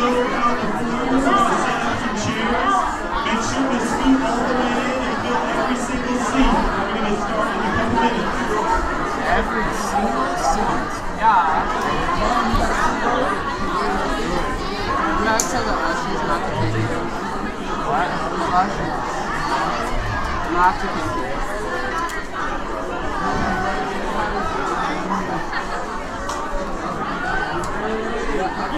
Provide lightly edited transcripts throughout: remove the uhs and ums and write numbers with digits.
over on the floor. We're going to set up some chairs. Make sure to scoot all the way in and fill every single seat. We're going to start in a couple minutes. Every single seat? Yeah. You gotta tell the ushers not to take it. What? The ushers. Not to take it. Yeah.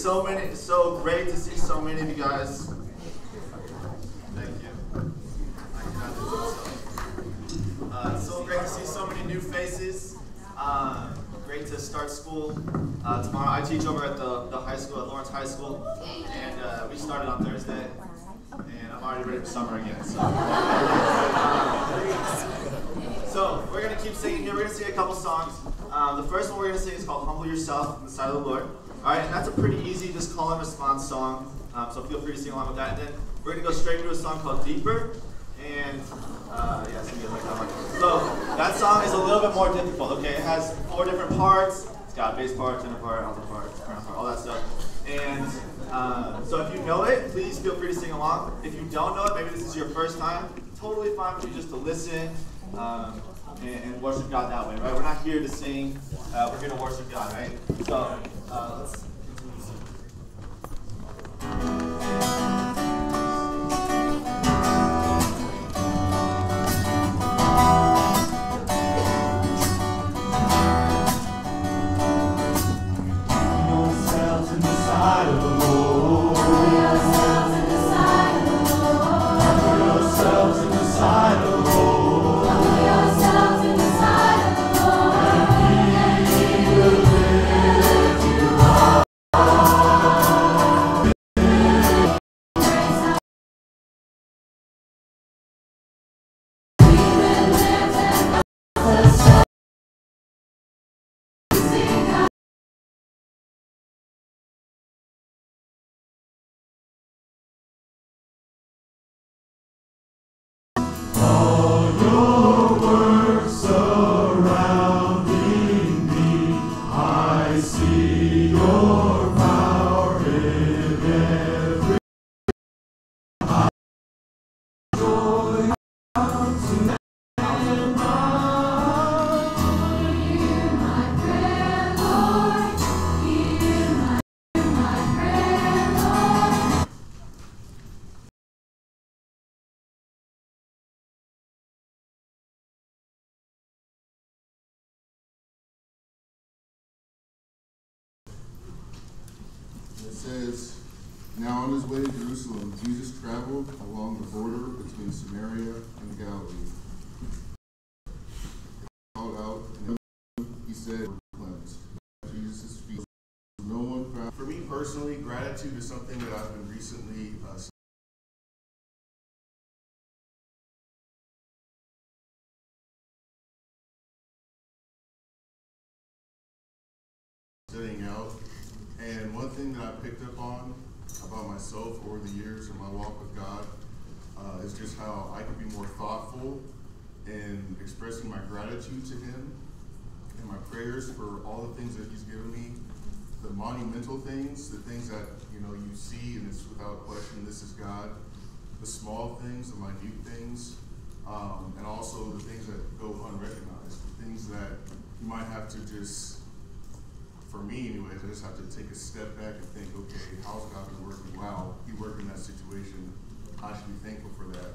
so great to see so many of you guys. Thank you. It's so great to see so many new faces. Great to start school tomorrow. I teach over at the high school, at Lawrence High School, and we started on Thursday, and I'm already ready for summer again. So we're going to keep singing here. We're going to sing a couple songs. The first one we're going to sing is called Humble Yourself in the Sight of the Lord. All right, and that's a pretty easy just call and response song, so feel free to sing along with that. And then we're going to go straight into a song called Deeper, and yeah, some of you like that one. So that song is a little bit more difficult, okay? It has 4 different parts. It's got a bass part, tenor part, alto part, soprano part, all that stuff. And so if you know it, please feel free to sing along. If you don't know it, maybe this is your first time, totally fine for you just to listen and worship God that way, right? We're not here to sing, we're here to worship God, right? So let's continue to sing. It says, now on his way to Jerusalem, Jesus traveled along the border between Samaria and Galilee. He called out, and he said, cleansed. Jesus' feet. No one found. For me personally, gratitude is something that I've been recently studying out. And one thing that I picked up on about myself over the years in my walk with God is just how I could be more thoughtful in expressing my gratitude to Him and my prayers for all the things that He's given me, the monumental things, the things that you see and it's without question this is God, the small things, the minute things, and also the things that go unrecognized, the things that you might have to just. For me, anyways, I just have to take a step back and think, okay, how's God been working? Wow, He worked in that situation. I should be thankful for that.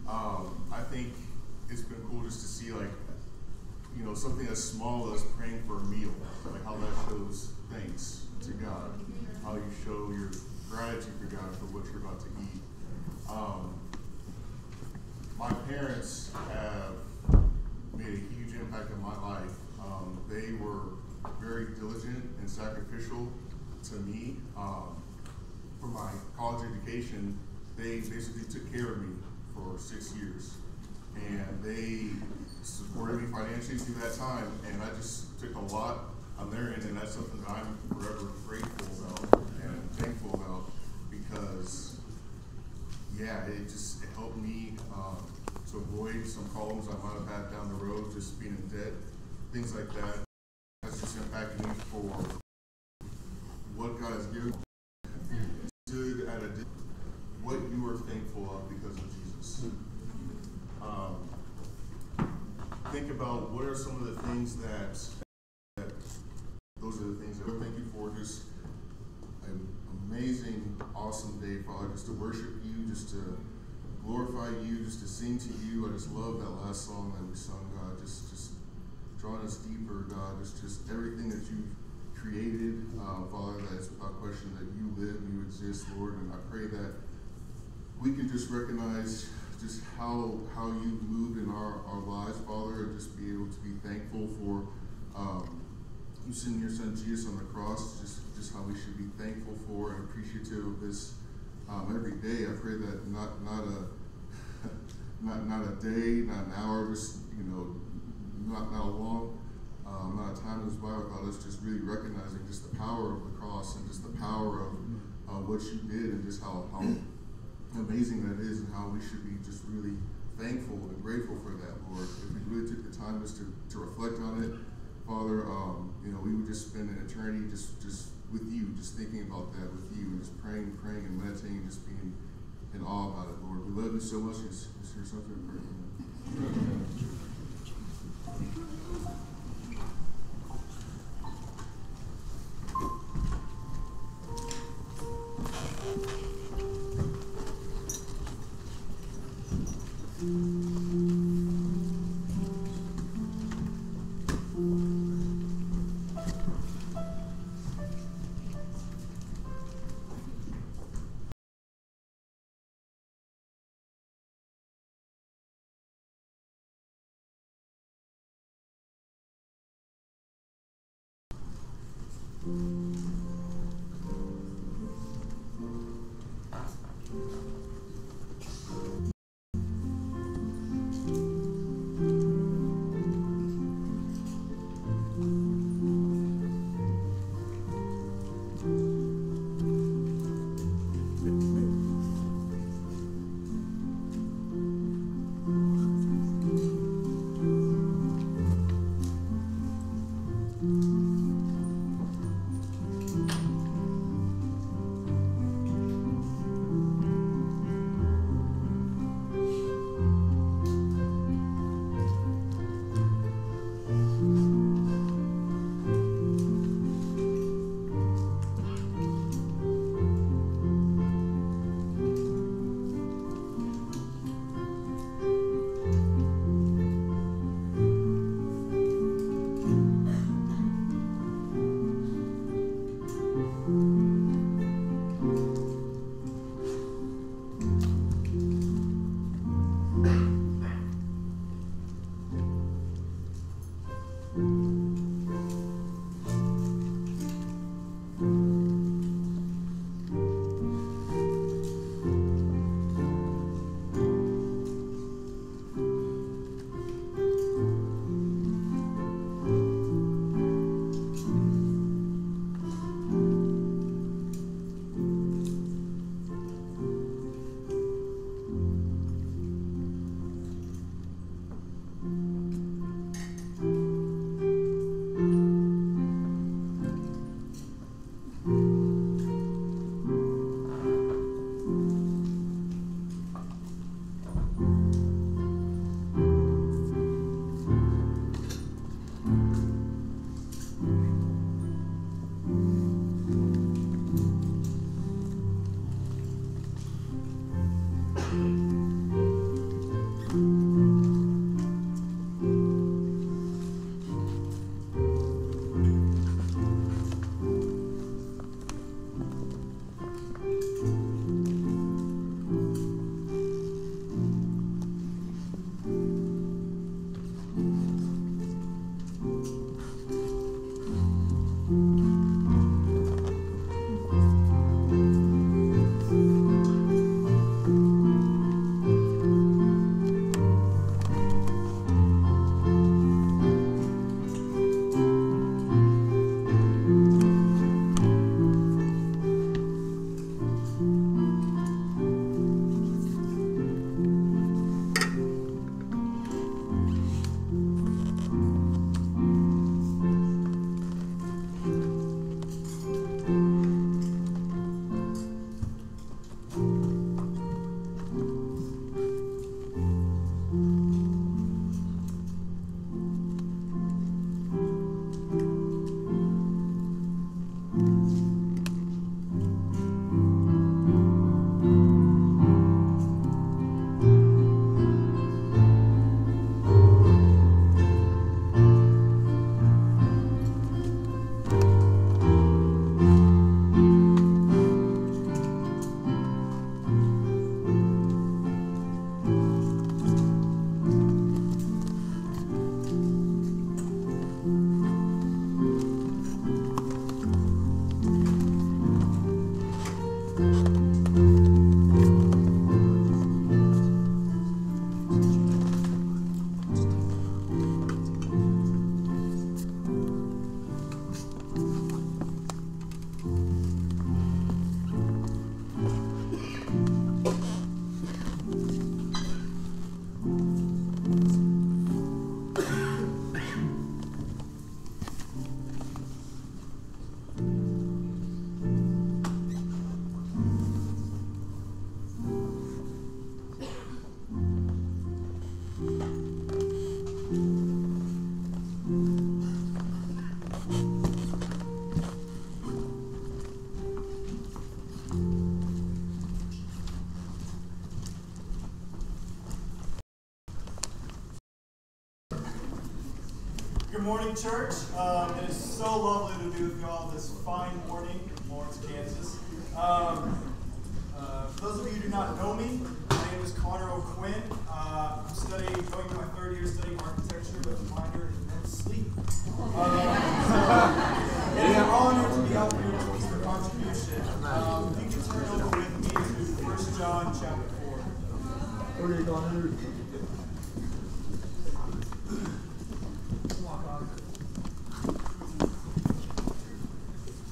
I think it's been cool just to see, something as small as praying for a meal, like how that shows thanks to God, how you show your gratitude for God for what you're about to eat. My parents have made a huge impact on my life. They were very diligent and sacrificial to me. For my college education, they basically took care of me for 6 years. And they supported me financially through that time. And I just took a lot on their end, and that's something that I'm forever grateful about and thankful about because, yeah, it helped me to avoid some problems I might have had down the road, just being in debt, things like that. That's just impacted me for what God has given. Stood at what you are thankful of because of Jesus. Think about what are some of the things that those are the things that I thank you for. Just an amazing, awesome day, Father. Just to worship you, just to glorify you, just to sing to you. I just love that last song that we sung, God. Just drawing us deeper, God. It's just everything that you've created. Father, that it's without question that you live, you exist, Lord, and I pray that we can just recognize just how you've moved in our lives, Father, and just be able to be thankful for you sending your son Jesus on the cross, just how we should be thankful for and appreciative of this every day. I pray that not a day, not an hour, just not a long amount of time goes by without us just really recognizing just the power of the cross and just the power of what you did, and just how amazing that is, and how we should be just really thankful and grateful for that, Lord. If we really took the time just to reflect on it, Father, we would just spend an eternity just with you, just thinking about that with you, and just praying and meditating, just being in awe about it, Lord. We love you so much. It's your son's prayer. Good morning, church. It is so lovely to be with you all this fine morning in Lawrence, Kansas. For those of you who do not know me, my name is Connor O'Quinn. I'm going to my third year studying architecture with a minor in men's sleep. It is an honor to be up here to lead the contribution. If you can turn over with me to 1 John chapter 4. Okay, Connor.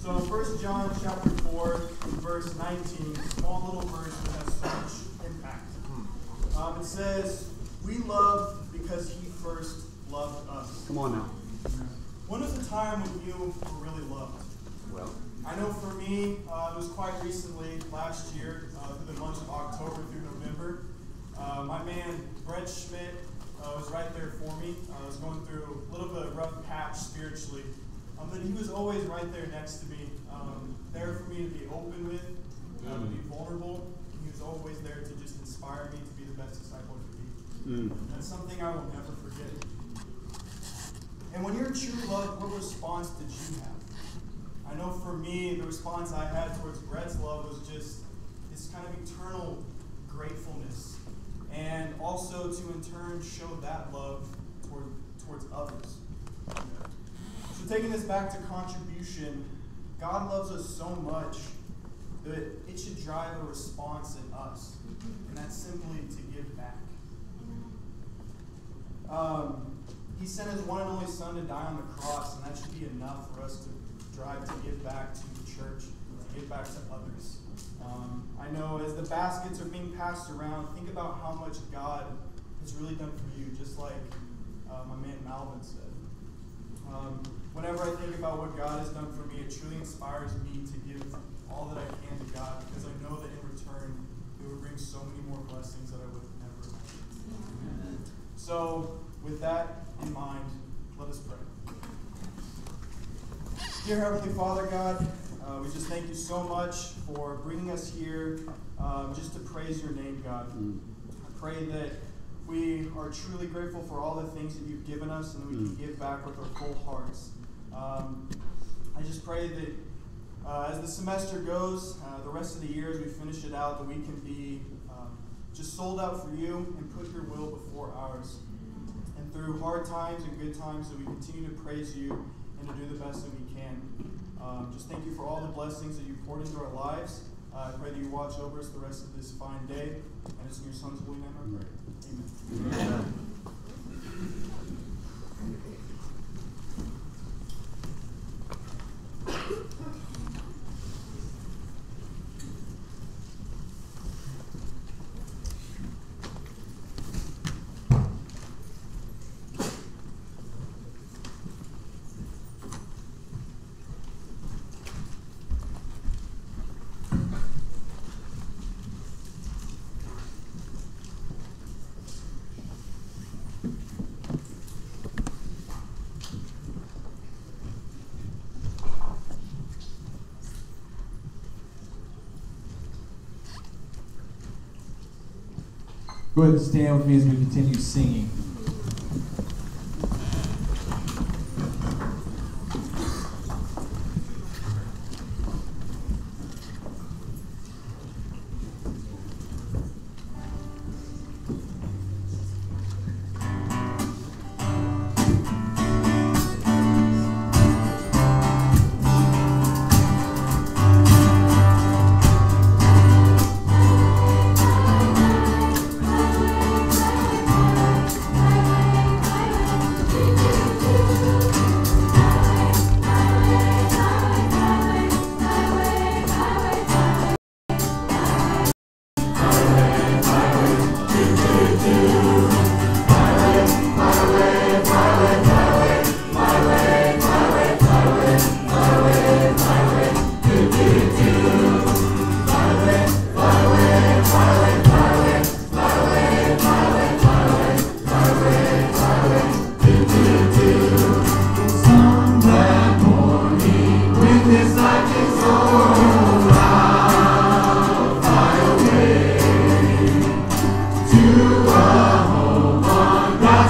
So 1 John chapter 4, verse 19, small little verse that has so much impact. It says, "We love because he first loved us." Come on now. When was the time when you were really loved? Well, I know for me, it was quite recently, last year, through the months of October through November. My man, Brett Schmidt, was right there for me. I was going through a little bit of a rough patch spiritually. But he was always right there next to me, there for me to be open with, to be vulnerable. He was always there to just inspire me to be the best disciple I could be. That's something I will never forget. And when you're true love, what response did you have? I know for me, the response I had towards Brett's love was just this kind of eternal gratefulness. And also to in turn show that love towards others. So taking this back to contribution, God loves us so much that it should drive a response in us. And that's simply to give back. He sent his one and only Son to die on the cross, and that should be enough for us to drive to give back to the church, to give back to others. I know as the baskets are being passed around, think about how much God has really done for you, just like my man Malvin said. Whenever I think about what God has done for me, it truly inspires me to give all that I can to God, because I know that in return, it will bring so many more blessings that I would have never imagined. So, with that in mind, let us pray. Dear Heavenly Father, God, we just thank you so much for bringing us here just to praise your name, God. I pray that we are truly grateful for all the things that you've given us, and that we can give back with our full hearts. I just pray that as the semester goes, the rest of the year as we finish it out, that we can be just sold out for you and put your will before ours. And through hard times and good times, that we continue to praise you and to do the best that we can. Just thank you for all the blessings that you poured into our lives. I pray that you watch over us the rest of this fine day. And it's in your Son's holy name I pray. Amen. Amen. Go ahead and stand with me as we continue singing.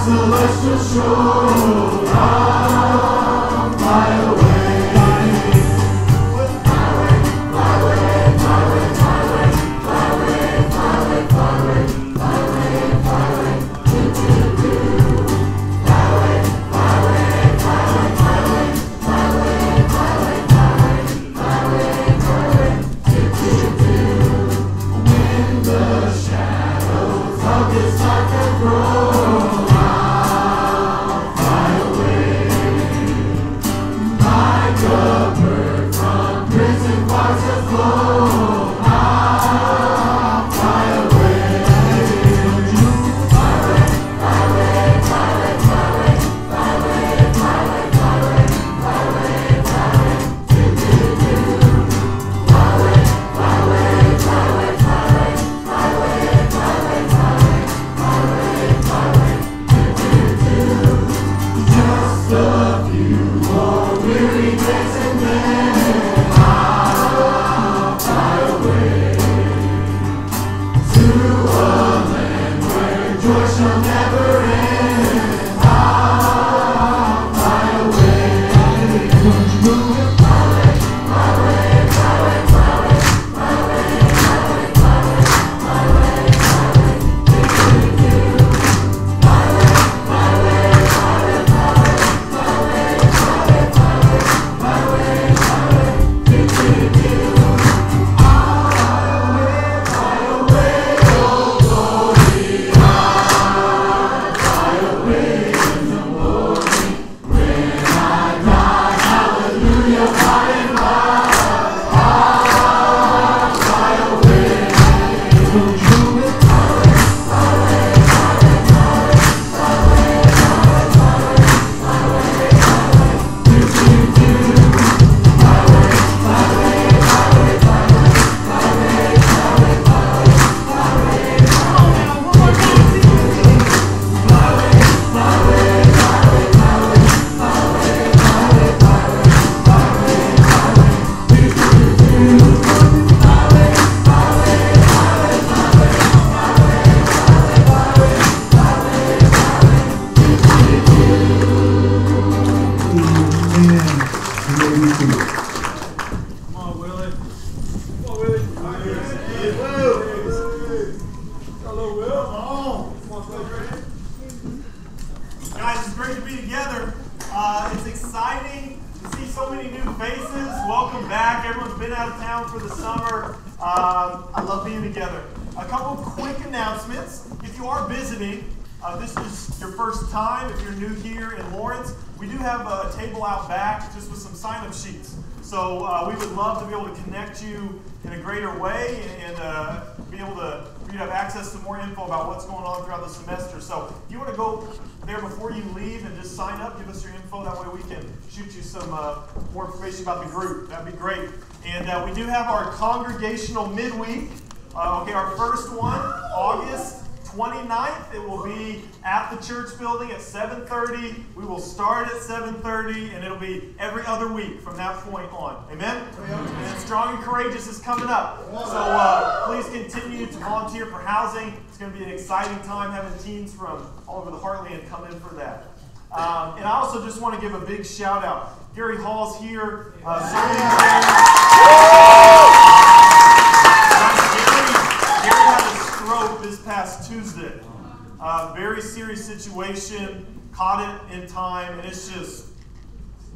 celestial shore. Guys, it's great to be together. It's exciting to see so many new faces. Welcome back. Everyone's been out of town for the summer. I love being together. A couple quick announcements. If you are visiting, this is your first time. If you're new here in Lawrence, we do have a table out back just with some sign-up sheets. So we would love to be able to connect you in a greater way and be able to for you to have access to more info about what's going on throughout the semester. So if you want to go there before you leave and just sign up, give us your info. That way we can shoot you some more information about the group. That'd be great. And we do have our Congregational Midweek. Our first one, August 29th. It will be at the church building at 7:30. We will start at 7:30, and it'll be every other week from that point on. Amen? And Strong and Courageous is coming up. So please continue to volunteer for housing. It's going to be an exciting time having teens from all over the Heartland come in for that. And I also just want to give a big shout out. Gary Hall's here. Gary had a stroke this past Tuesday. Very serious situation. Caught it in time, and it's just,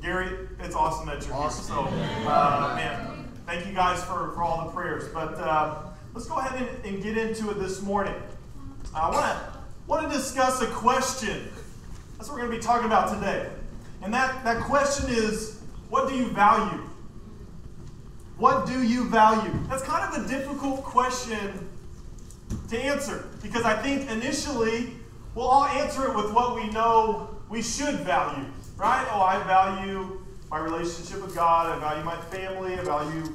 Gary, it's awesome that you're here. So, man, thank you guys for all the prayers. But let's go ahead and get into it this morning. I want to discuss a question. That's what we're going to be talking about today. And that question is, what do you value? What do you value? That's kind of a difficult question to answer, because I think initially we'll all answer it with what we know we should value, right? Oh, I value my relationship with God. I value my family. I value,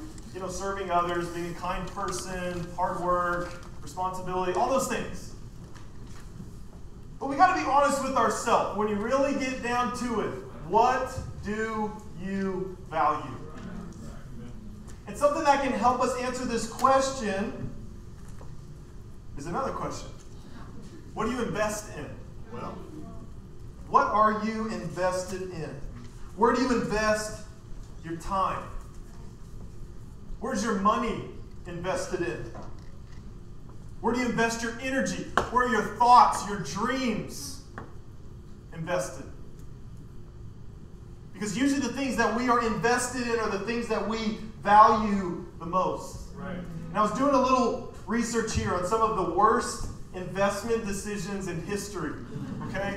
serving others, being a kind person, hard work, responsibility, all those things. But we got to be honest with ourselves. When you really get down to it, what do you value? And something that can help us answer this question is another question. What do you invest in? Well, what are you invested in? Where do you invest your time? Where's your money invested in? Where do you invest your energy? Where are your thoughts, your dreams invested? Because usually the things that we are invested in are the things that we value the most. Right. And I was doing a little research here on some of the worst investment decisions in history. Okay?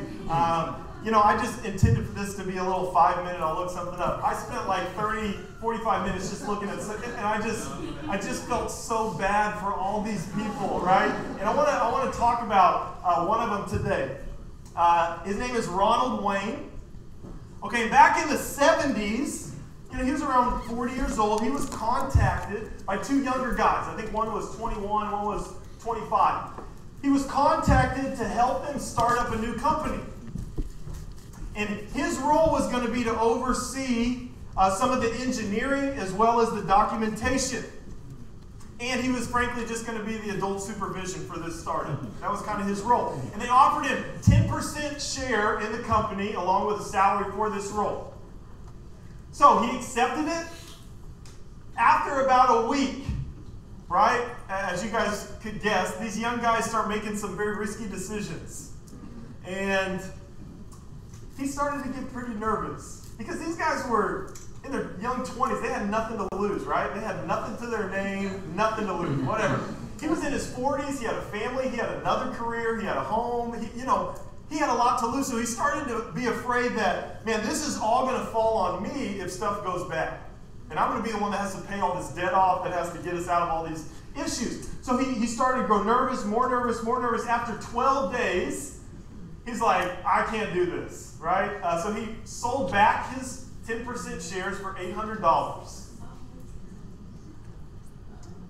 I just intended for this to be a little 5-minute, I'll look something up. I spent like 30, 45 minutes just looking at something, and I just felt so bad for all these people, right? And I want to talk about one of them today. His name is Ronald Wayne. Okay, back in the 70s, he was around 40 years old. He was contacted by two younger guys. I think one was 21, one was 25. He was contacted to help them start up a new company. And his role was going to be to oversee some of the engineering as well as the documentation. And he was frankly just going to be the adult supervision for this startup. That was kind of his role. And they offered him 10% share in the company along with a salary for this role. So he accepted it. After about a week, right, as you guys could guess, these young guys start making some very risky decisions. And he started to get pretty nervous because these guys were in their young 20s. They had nothing to lose, right? They had nothing to their name, nothing to lose, whatever. He was in his 40s. He had a family. He had another career. He had a home. He had a lot to lose. So he started to be afraid that, man, this is all going to fall on me if stuff goes bad. And I'm going to be the one that has to pay all this debt off, that has to get us out of all these issues. So he started to grow nervous, more nervous, more nervous. After 12 days, he's like, I can't do this, right? So he sold back his 10% shares for $800.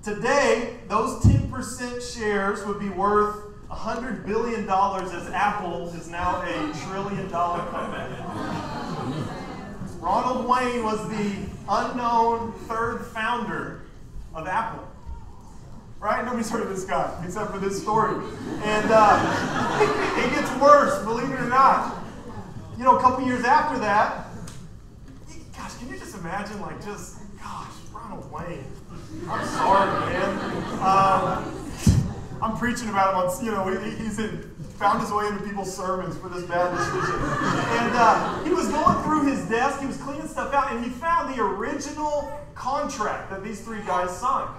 Today, those 10% shares would be worth $100 billion as Apple is now a $1 trillion company. Ronald Wayne was the unknown third founder of Apple. Right? Nobody's heard of this guy except for this story. And it gets worse, believe it or not. A couple years after that, gosh, can you just imagine, Ronald Wayne. I'm sorry, man. I'm preaching about him on, he's in found his way into people's sermons for this bad decision. And he was going through his desk, he was cleaning stuff out, and he found the original contract that these three guys signed.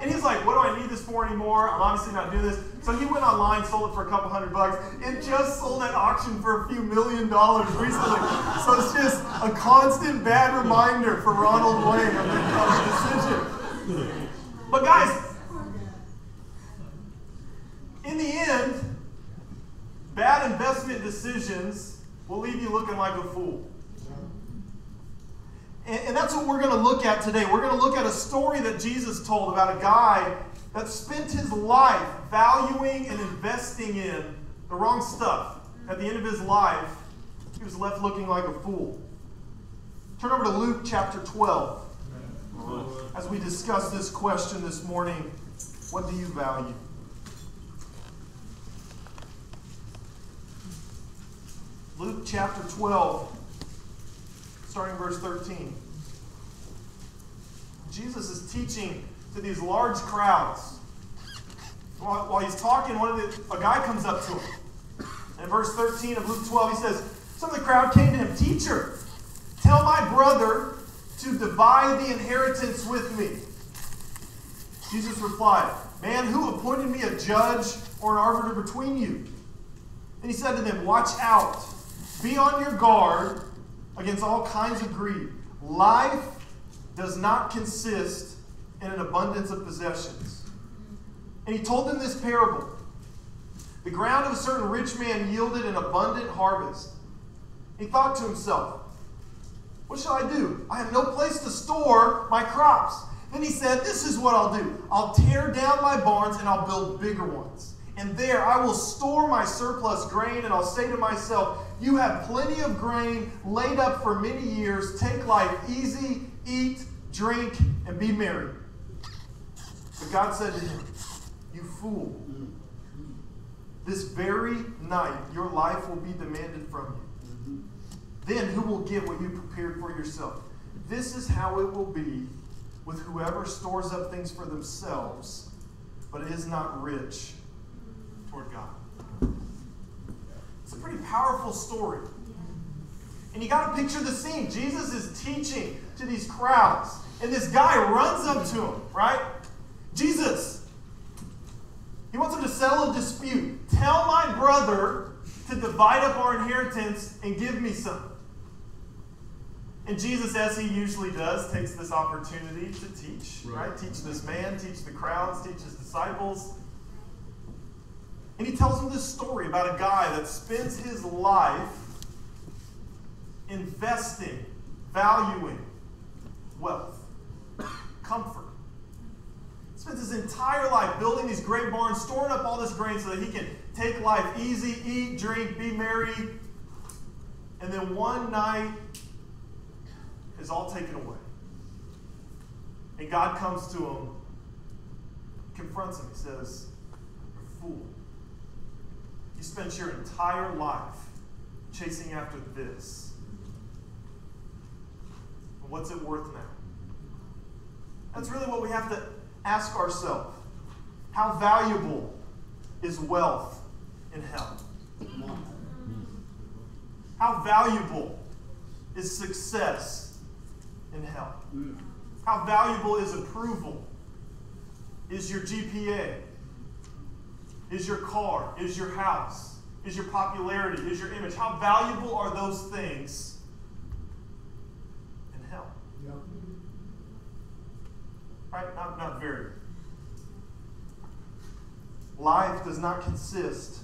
And he's like, what do I need this for anymore? I'm obviously not doing this. So he went online, sold it for a couple $100. It just sold at auction for a few $1 million recently. So it's just a constant bad reminder for Ronald Wayne of the decision. But guys, in the end, bad investment decisions will leave you looking like a fool. And that's what we're going to look at today. We're going to look at a story that Jesus told about a guy that spent his life valuing and investing in the wrong stuff. At the end of his life, he was left looking like a fool. Turn over to Luke chapter 12. As we discuss this question this morning, what do you value? Luke chapter 12. Starting verse 13. Jesus is teaching to these large crowds. While he's talking, a guy comes up to him. In verse 13 of Luke 12, he says, some of the crowd came to him, "Teacher, tell my brother to divide the inheritance with me." Jesus replied, "Man, who appointed me a judge or an arbiter between you?" And he said to them, "Watch out. Be on your guard against all kinds of greed. Life does not consist in an abundance of possessions." And he told them this parable. The ground of a certain rich man yielded an abundant harvest. He thought to himself, "What shall I do? I have no place to store my crops." Then he said, "This is what I'll do. I'll tear down my barns and I'll build bigger ones. And there I will store my surplus grain, and I'll say to myself, you have plenty of grain laid up for many years. Take life easy, eat, drink, and be merry." But God said to him, "You fool, this very night your life will be demanded from you. Then who will get what you prepared for yourself? This is how it will be with whoever stores up things for themselves, but is not rich toward God." It's a pretty powerful story. And you got to picture the scene. Jesus is teaching to these crowds, and this guy runs up to him, right? Jesus, he wants him to settle a dispute. "Tell my brother to divide up our inheritance and give me some." And Jesus, as he usually does, takes this opportunity to teach, right? Teach this man, teach the crowds, teach his disciples. And he tells them this story about a guy that spends his life investing, valuing wealth, comfort. Spends his entire life building these great barns, storing up all this grain so that he can take life easy, eat, drink, be merry. And then one night is all taken away. And God comes to him, confronts him. He says, "You're a fool. You spent your entire life chasing after this. What's it worth now?" That's really what we have to ask ourselves. How valuable is wealth in hell? How valuable is success in hell? How valuable is approval? Is your GPA? Is your car? Is your house? Is your popularity? Is your image? How valuable are those things in hell? Yep. Right? Not very. Life does not consist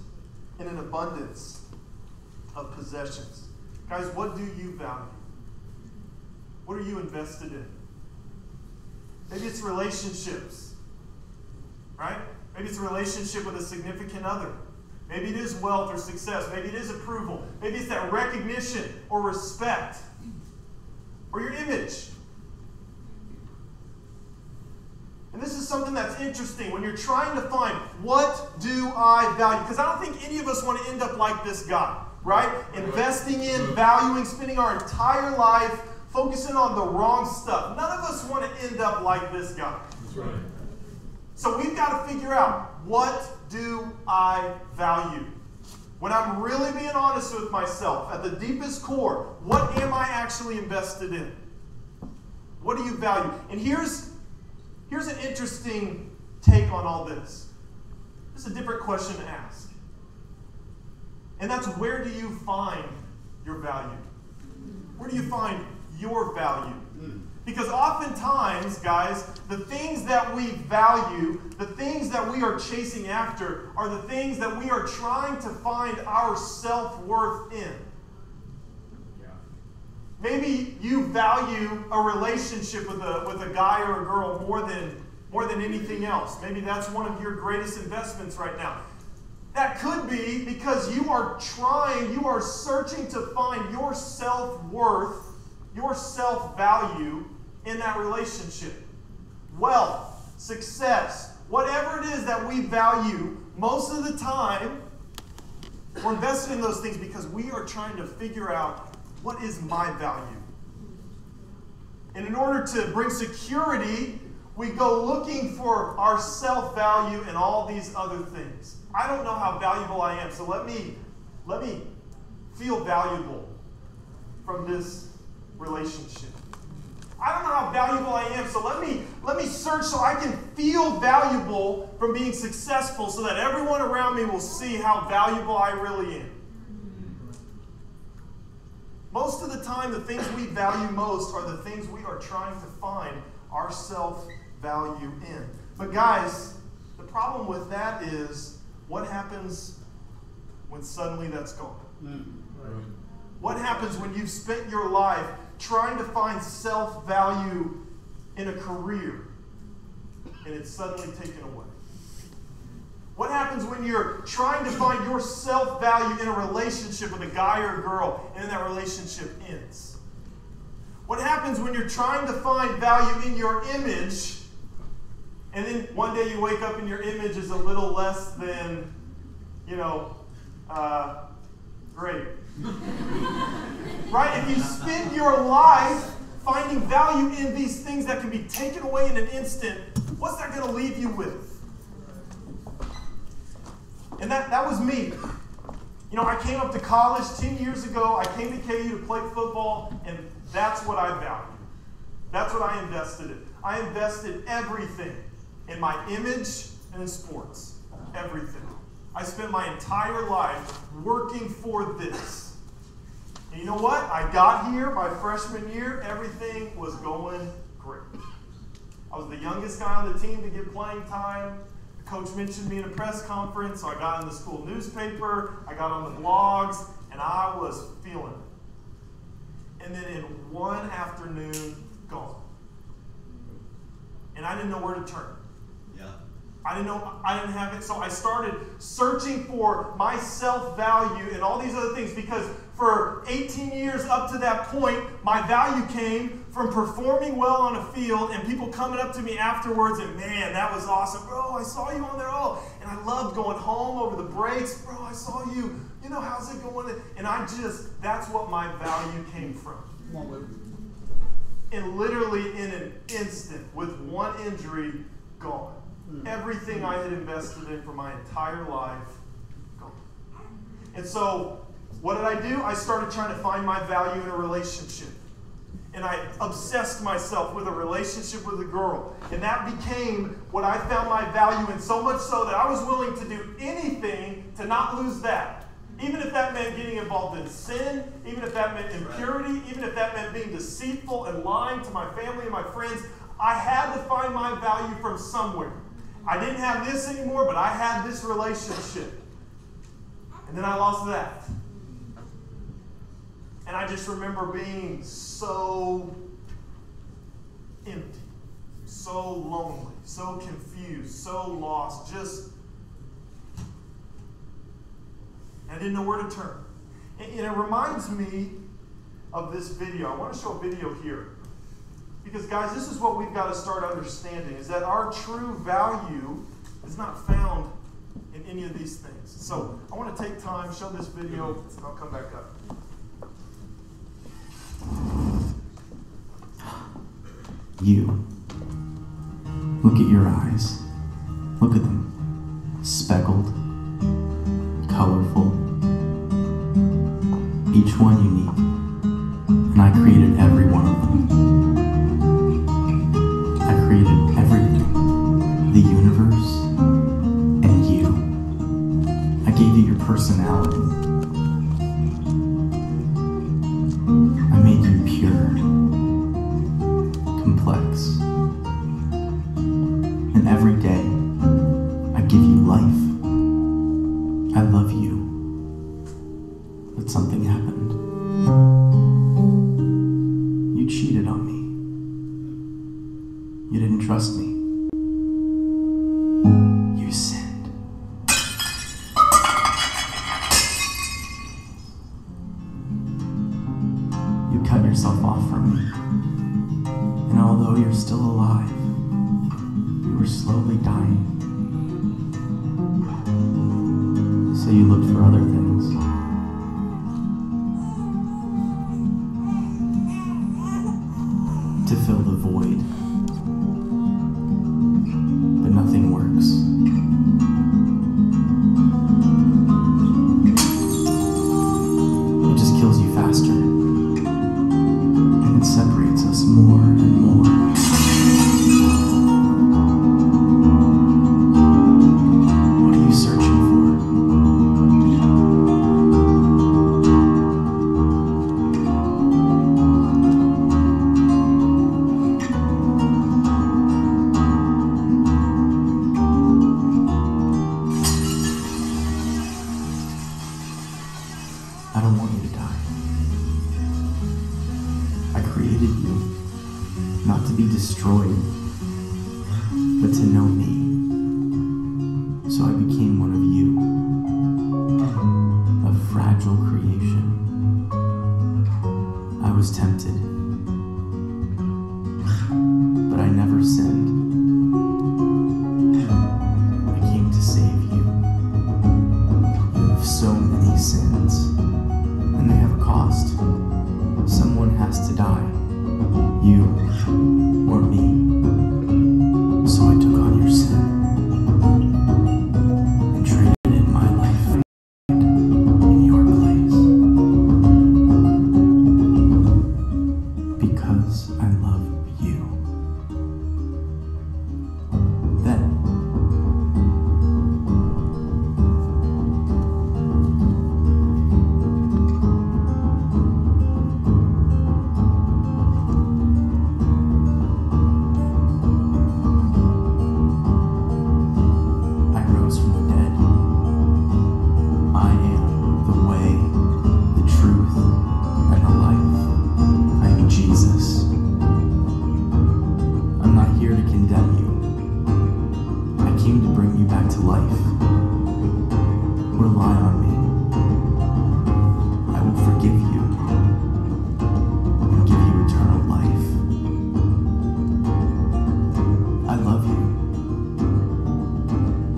in an abundance of possessions. Guys, what do you value? What are you invested in? Maybe it's relationships, right? Maybe it's a relationship with a significant other. Maybe it is wealth or success. Maybe it is approval. Maybe it's that recognition or respect or your image. And this is something that's interesting when you're trying to find, what do I value? Because I don't think any of us want to end up like this guy, right? Investing in, valuing, spending our entire life focusing on the wrong stuff. None of us want to end up like this guy. That's right. So we've got to figure out, what do I value? when I'm really being honest with myself, at the deepest core, what am I actually invested in? What do you value? And here's an interesting take on all this. It's a different question to ask. And that's, where do you find your value? Where do you find your value? Because oftentimes, guys, the things that we value, the things that we are chasing after, are the things that we are trying to find our self-worth in. Maybe you value a relationship with a guy or a girl more than anything else. Maybe that's one of your greatest investments right now. That could be because you are searching to find your self-worth, your self-value in that relationship. Wealth, success, whatever it is that we value, most of the time, we're invested in those things because we are trying to figure out, what is my value? And in order to bring security, we go looking for our self-value and all these other things. I don't know how valuable I am, so let me feel valuable from this relationship. I don't know how valuable I am, so let me search so I can feel valuable from being successful, so that everyone around me will see how valuable I really am. Most of the time, the things we value most are the things we are trying to find our self-value in. But guys, the problem with that is, what happens when suddenly that's gone? What happens when you've spent your life trying to find self-value in a career and it's suddenly taken away? What happens when you're trying to find your self-value in a relationship with a guy or a girl and then that relationship ends? What happens when you're trying to find value in your image and then one day you wake up and your image is a little less than, great? Right? If you spend your life finding value in these things that can be taken away in an instant, what's that going to leave you with? And that was me. I came up to college 10 years ago. I came to KU to play football, and that's what I valued. That's what I invested in. I invested everything in my image and in sports. Everything. I spent my entire life working for this. And you know what? I got here my freshman year. Everything was going great. I was the youngest guy on the team to get playing time. The coach mentioned me in a press conference, so I got in the school newspaper. I got on the blogs, and I was feeling it. And then in one afternoon, gone. And I didn't know where to turn. I didn't have it, so I started searching for my self-value and all these other things, because for 18 years up to that point, my value came from performing well on a field and people coming up to me afterwards and, man, that was awesome. Bro, I saw you on there. Oh, and I loved going home over the breaks. Bro, I saw you. How's it going? And that's what my value came from. And literally in an instant, with one injury, gone. Everything I had invested in for my entire life, gone. And so, what did I do? I started trying to find my value in a relationship. And I obsessed myself with a relationship with a girl. And that became what I found my value in, so much so that I was willing to do anything to not lose that. Even if that meant getting involved in sin, even if that meant impurity, even if that meant being deceitful and lying to my family and my friends, I had to find my value from somewhere. I didn't have this anymore, but I had this relationship. And then I lost that. And I just remember being so empty, so lonely, so confused, so lost, I didn't know where to turn. And it reminds me of this video. I want to show a video here. Because, guys, this is what we've got to start understanding, is that our true value is not found in any of these things. So I want to take time, show this video, and I'll come back up. You. Look at your eyes. Look at them. Speckled, colorful, each one unique, and I created every one of them. I created everything, the universe, and you. I gave you your personality. I made you pure, complex, and every day I give you life. I love you. But something happened. You cheated on me. You didn't trust me. You sinned. You cut yourself off from me. And although you're still alive, you were slowly dying. So you looked for other things. To fill the void. But nothing works. It just kills you faster. And it separates us more and more. What are you searching for? I don't want you to die. I created you, not to be destroyed, but to know me. So I became one of you, a fragile creation. I was tempted, but I never sinned. I came to save you. You have so many sins. And they have a cost. Someone has to die. You or me. So I took on your sin and traded in my life in your place. Because I love you. Then rely on me. I will forgive you and give you eternal life. I love you.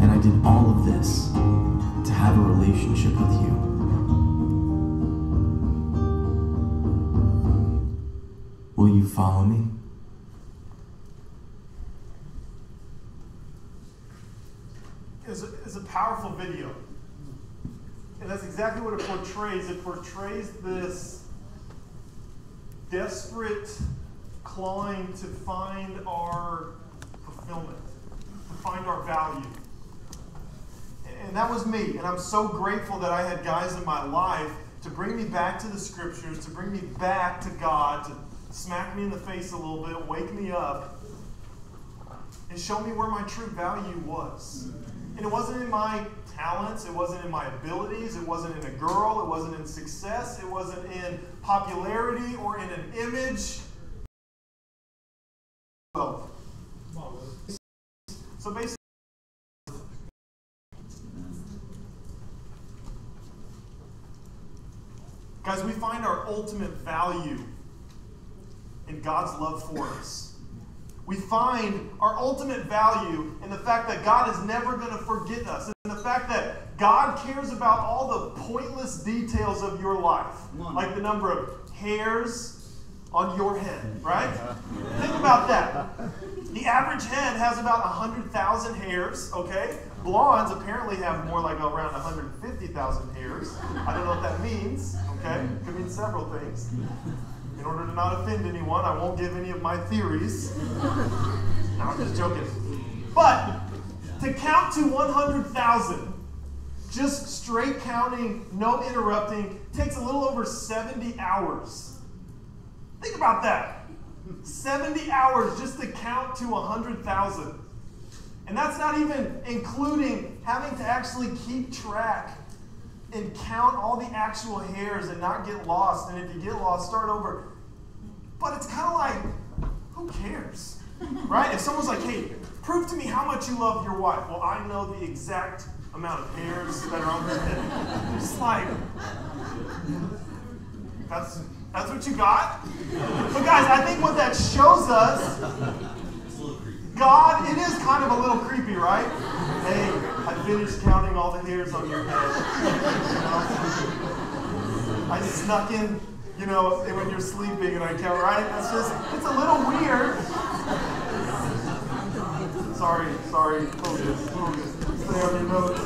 And I did all of this to have a relationship with you. Will you follow me? It's a powerful video. And that's exactly what it portrays. It portrays this desperate clawing to find our fulfillment, to find our value. And that was me. And I'm so grateful that I had guys in my life to bring me back to the scriptures, to bring me back to God, to smack me in the face a little bit, wake me up, and show me where my true value was. And it wasn't in my talents, it wasn't in my abilities, it wasn't in a girl, it wasn't in success, it wasn't in popularity or in an image. So basically, guys, we find our ultimate value in God's love for us. We find our ultimate value in the fact that God is never going to forget us. And the fact that God cares about all the pointless details of your life. Like the number of hairs on your head, right? Think about that. The average head has about 100,000 hairs, okay? Blondes apparently have more like around 150,000 hairs. I don't know what that means, okay? Could mean several things. In order to not offend anyone, I won't give any of my theories. No, I'm just joking. But to count to 100,000, just straight counting, no interrupting, takes a little over 70 hours. Think about that. 70 hours just to count to 100,000. And that's not even including having to actually keep track and count all the actual hairs and not get lost. And if you get lost, start over. But it's kind of like, who cares? Right? If someone's like, hey, prove to me how much you love your wife. Well, I know the exact amount of hairs that are on her head. Just like, that's what you got? But guys, I think what that shows us, God, it is kind of a little creepy, right? Hey, I finished counting all the hairs on your head. I snuck in, when you're sleeping and I count, right? It's a little weird. Sorry, focus. Stay on your notes.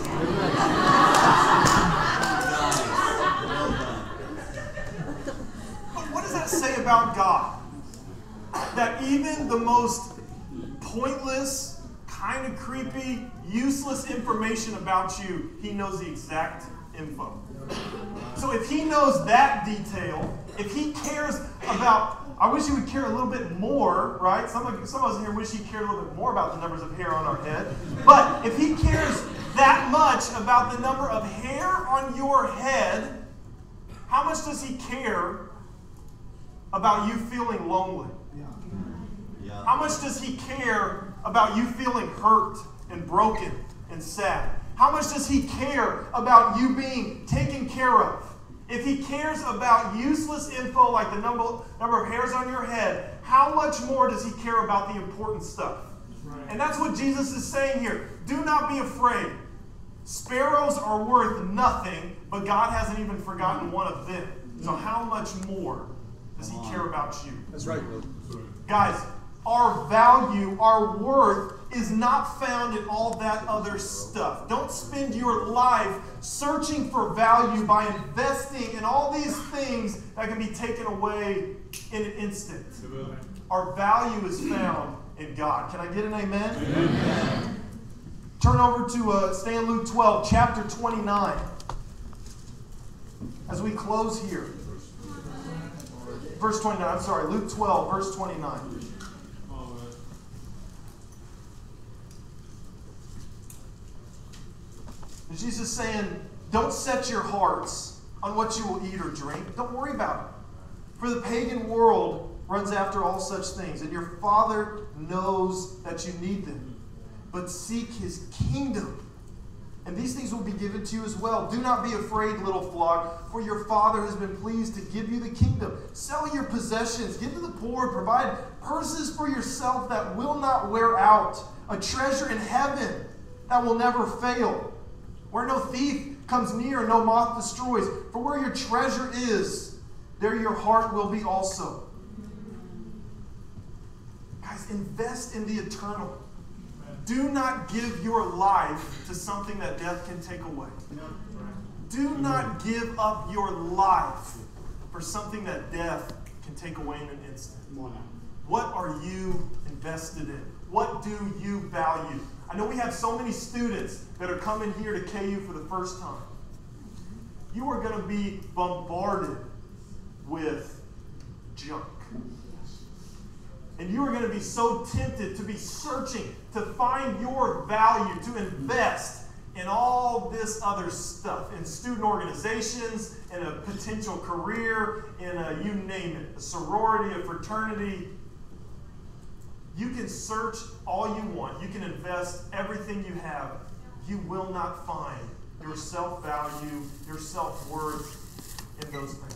But what does that say about God? That even the most pointless, kind of creepy, useless information about you, he knows the exact info. So if he knows that detail, if he cares about, I wish he would care a little bit more, right? Some of us here wish he cared a little bit more about the numbers of hair on our head. But if he cares that much about the number of hair on your head, how much does he care about you feeling lonely? Yeah. How much does he care about you feeling hurt and broken and sad? How much does he care about you being taken care of? If he cares about useless info like the number of hairs on your head, how much more does he care about the important stuff? Right. And that's what Jesus is saying here. Do not be afraid. Sparrows are worth nothing, but God hasn't even forgotten one of them. So how much more does he care about you? That's right. Guys, our value, our worth is not found in all that other stuff. Don't spend your life searching for value by investing in all these things that can be taken away in an instant. Our value is found in God. Can I get an amen? Amen. Turn over to stay in Luke 12, chapter 29. As we close here. Verse 29, Luke 12, verse 29. Jesus is saying, don't set your hearts on what you will eat or drink. Don't worry about it. For the pagan world runs after all such things, and your Father knows that you need them. But seek his kingdom, and these things will be given to you as well. Do not be afraid, little flock, for your Father has been pleased to give you the kingdom. Sell your possessions, give to the poor, provide purses for yourself that will not wear out, a treasure in heaven that will never fail, where no thief comes near, no moth destroys. For where your treasure is, there your heart will be also. Guys, invest in the eternal. Do not give your life to something that death can take away. Do not give up your life for something that death can take away in an instant. What are you invested in? What do you value? I know we have so many students that are coming here to KU for the first time. You are going to be bombarded with junk. And you are going to be so tempted to be searching to find your value, to invest in all this other stuff, in student organizations, in a potential career, in a, you name it, a sorority, a fraternity. You can search all you want. You can invest everything you have. You will not find your self-value, your self-worth in those things.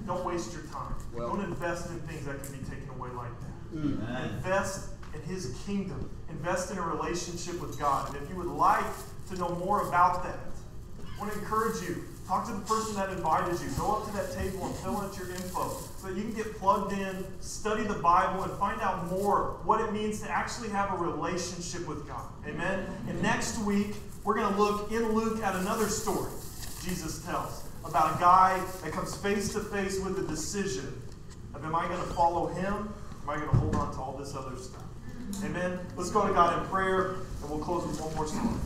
Don't waste your time. Don't invest in things that can be taken away like that. Invest in his kingdom. Invest in a relationship with God. And if you would like to know more about that, I want to encourage you, Talk to the person that invited you. Go up to that table and fill out your info so that you can get plugged in, study the Bible, and find out more what it means to actually have a relationship with God. Amen? And next week, we're going to look in Luke at another story Jesus tells about a guy that comes face to face with the decision of, am I going to follow him? Or am I going to hold on to all this other stuff? Amen? Let's go to God in prayer, and we'll close with one more song.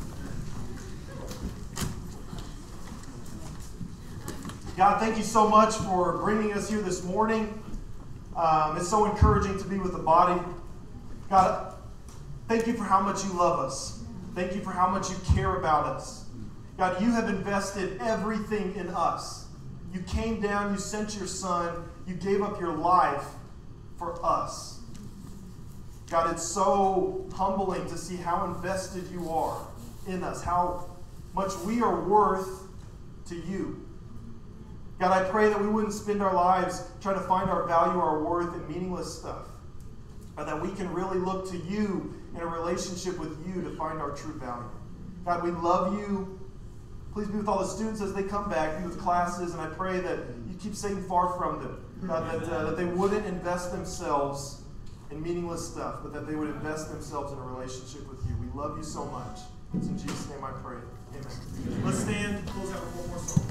God, thank you so much for bringing us here this morning. It's so encouraging to be with the body. God, thank you for how much you love us. Thank you for how much you care about us. God, you have invested everything in us. You came down, you sent your son, you gave up your life for us. God, it's so humbling to see how invested you are in us, how much we are worth to you. God, I pray that we wouldn't spend our lives trying to find our value, our worth in meaningless stuff, but that we can really look to you in a relationship with you to find our true value. God, we love you. Please be with all the students as they come back, be with classes, and I pray that you keep Satan far from them. God, that they wouldn't invest themselves in meaningless stuff, but that they would invest themselves in a relationship with you. We love you so much. It's in Jesus' name I pray. Amen. Let's stand, close out with one more song.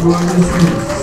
Join us.